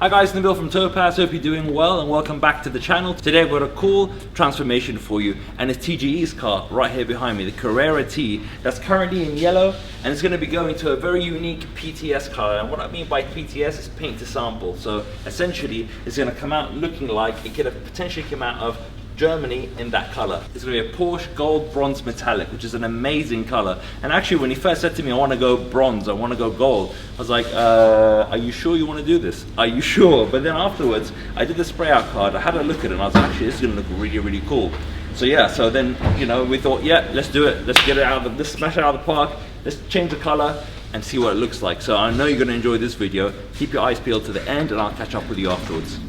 Hi guys, Nabil from Topaz, hope you're doing well and welcome back to the channel. Today I've got a cool transformation for you and it's TGE's car right here behind me, the Carrera T, that's currently in yellow and it's going to be going to a very unique PTS car. And what I mean by PTS is paint to sample. So essentially it's going to come out looking like it could have potentially come out of Germany in that color. It's going to be a Porsche gold bronze metallic, which is an amazing color. And actually when he first said to me, I want to go bronze, I want to go gold, I was like, are you sure you want to do this? Are you sure? But then afterwards, I did the spray out card, I had a look at it and I was like, actually this is going to look really, really cool. So yeah, so then, you know, we thought, yeah, let's do it. Let's get it out of the, let's smash it out of the park. Let's change the color and see what it looks like. So I know you're going to enjoy this video. Keep your eyes peeled to the end and I'll catch up with you afterwards.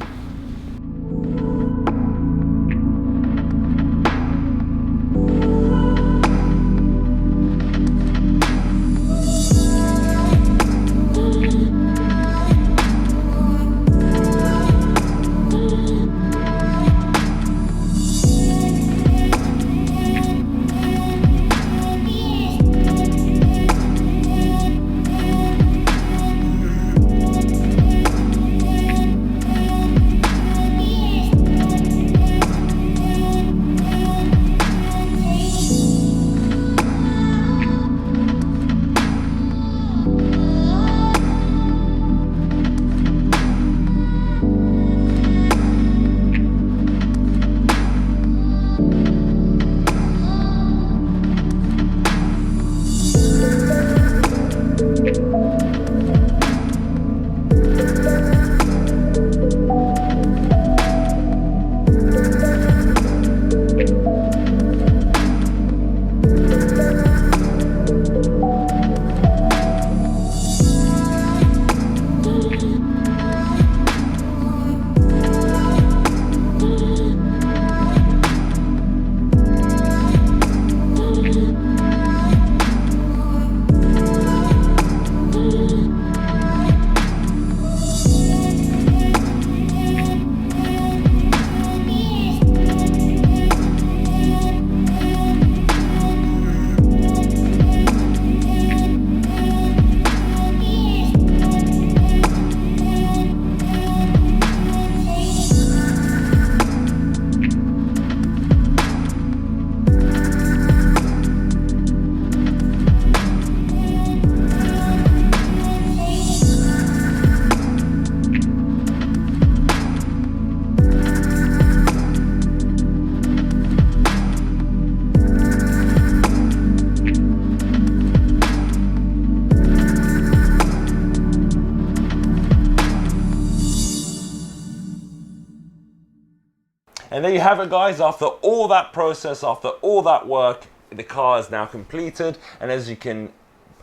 And there you have it guys, after all that process, after all that work, the car is now completed. And as you can,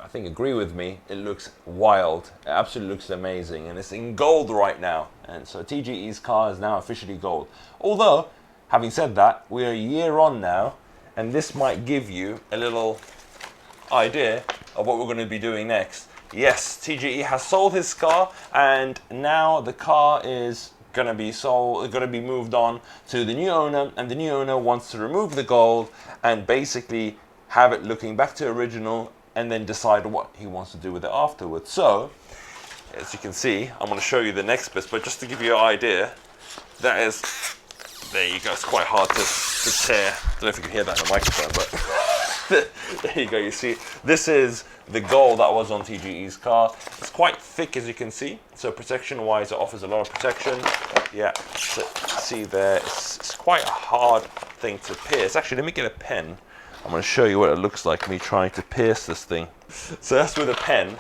I think, agree with me, it looks wild. It absolutely looks amazing. And it's in gold right now. And so TGE's car is now officially gold. Although, having said that, we're a year on now. And this might give you a little idea of what we're going to be doing next. Yes, TGE has sold his car and now the car is going to be moved on to the new owner, and the new owner wants to remove the gold and basically have it looking back to original and then decide what he wants to do with it afterwards. So as you can see, I'm going to show you the next bits, but just to give you an idea, that is, there you go, it's quite hard to tear. I don't know if you can hear that in the microphone, but there you go, you see, this is the gold that was on TGE's car. It's quite thick as you can see, so protection wise it offers a lot of protection. Yeah, so see there, it's quite a hard thing to pierce. Actually, let me get a pen. I'm going to show you what it looks like me trying to pierce this thing. So that's with a pen.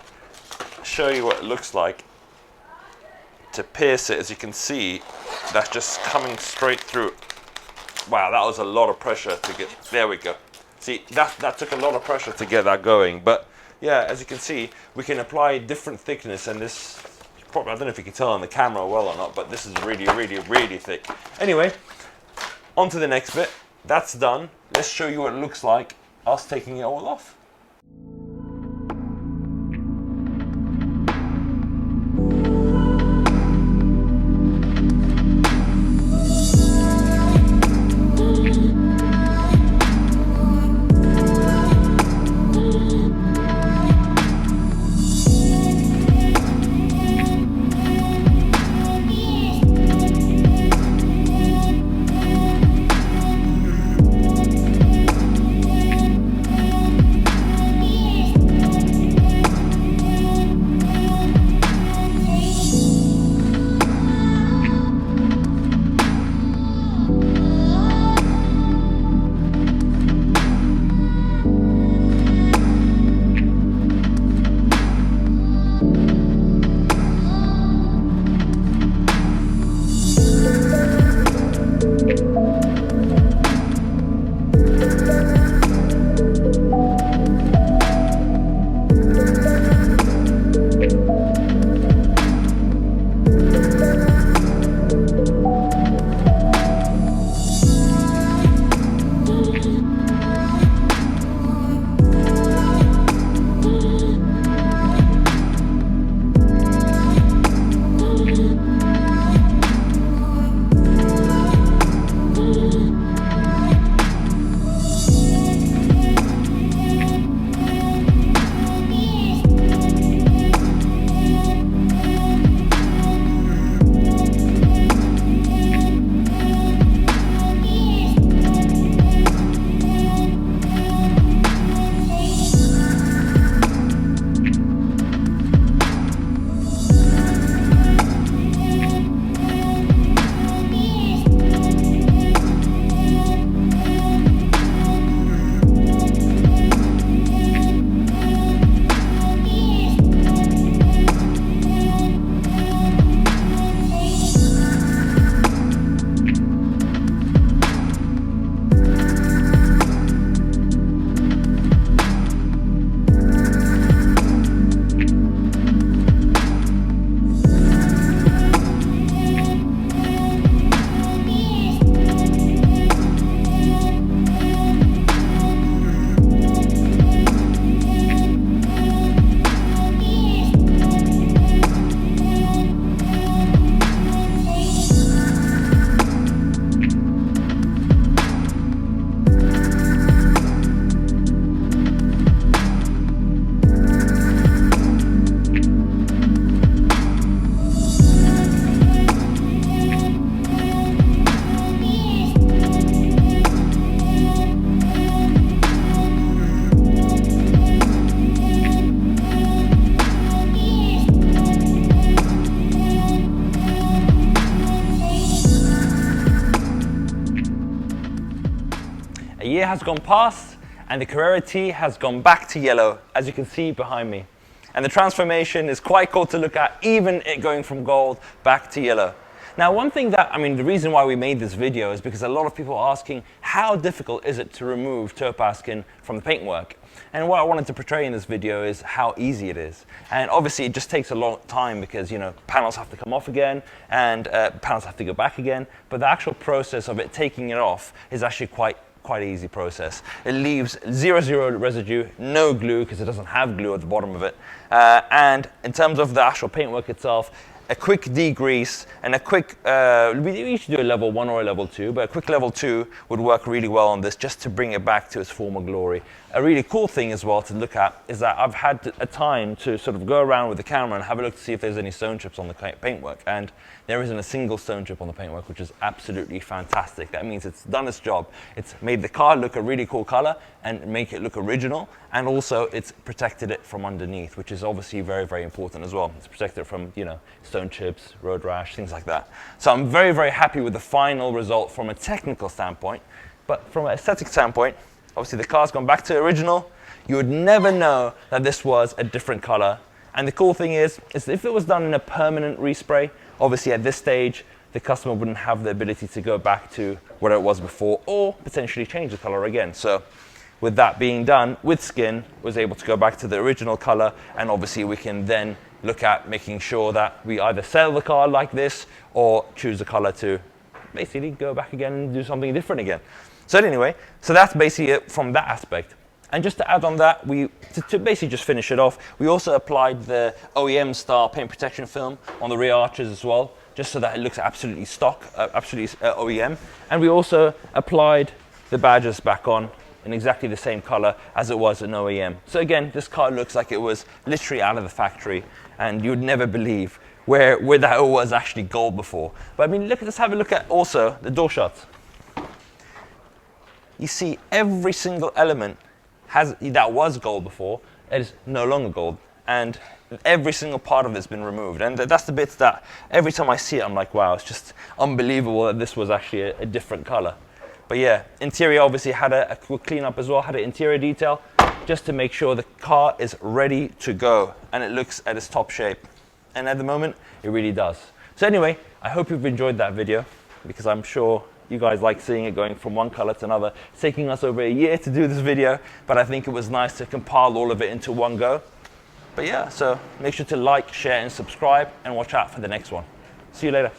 Show you what it looks like to pierce it. As you can see, that's just coming straight through. Wow, that was a lot of pressure to get, there we go. See, that took a lot of pressure to get that going, but yeah, as you can see, we can apply different thickness, and this, probably, I don't know if you can tell on the camera well or not, but this is really, really, really thick. Anyway, on to the next bit. That's done. Let's show you what it looks like, us taking it all off. has gone past and the Carrera T has gone back to yellow, as you can see behind me. And the transformation is quite cool to look at, even it going from gold back to yellow. Now, one thing that, the reason why we made this video is because a lot of people are asking, how difficult is it to remove TopazSkin from the paintwork? And what I wanted to portray in this video is how easy it is. And obviously it just takes a long time because, panels have to come off again and panels have to go back again. But the actual process of it taking it off is actually quite easy process. It leaves zero residue, no glue because it doesn't have glue at the bottom of it. And in terms of the actual paintwork itself, a quick degrease and a quick, we should do a level 1 or a level 2, but a quick level 2 would work really well on this just to bring it back to its former glory. A really cool thing as well to look at is that I've had a time to sort of go around with the camera and have a look to see if there's any stone chips on the paintwork, and there isn't a single stone chip on the paintwork, which is absolutely fantastic. That means it's done its job. It's made the car look a really cool color and make it look original, and also it's protected it from underneath, which is obviously very important as well. It's protected it from, stone chips, road rash, things like that. So I'm very happy with the final result from a technical standpoint, but from an aesthetic standpoint, obviously the car's gone back to original. You would never know that this was a different color. And the cool thing is if it was done in a permanent respray, obviously at this stage, the customer wouldn't have the ability to go back to what it was before or potentially change the color again. So with that being done, with skin, was able to go back to the original color, and obviously we can then look at making sure that we either sell the car like this or choose the color to basically go back again and do something different again. So anyway, so that's basically it from that aspect. And just to add on that, to basically just finish it off, we also applied the OEM style paint protection film on the rear arches as well, just so that it looks absolutely stock, absolutely OEM. And we also applied the badges back on in exactly the same color as it was an OEM. So again, this car looks like it was literally out of the factory, and you would never believe where that was actually gold before. But let's have a look at also the door shots. You see every single element that was gold before is no longer gold, and every single part of it's been removed. And that's the bits that every time I see it, I'm like, wow, it's just unbelievable that this was actually a different color. But yeah, interior obviously had a quick cleanup as well, had an interior detail, just to make sure the car is ready to go and it looks at its top shape. And at the moment, it really does. So anyway, I hope you've enjoyed that video, because I'm sure you guys like seeing it going from one color to another. It's taking us over a year to do this video, but I think it was nice to compile all of it into one go. But yeah, so make sure to like, share, and subscribe, and watch out for the next one. See you later.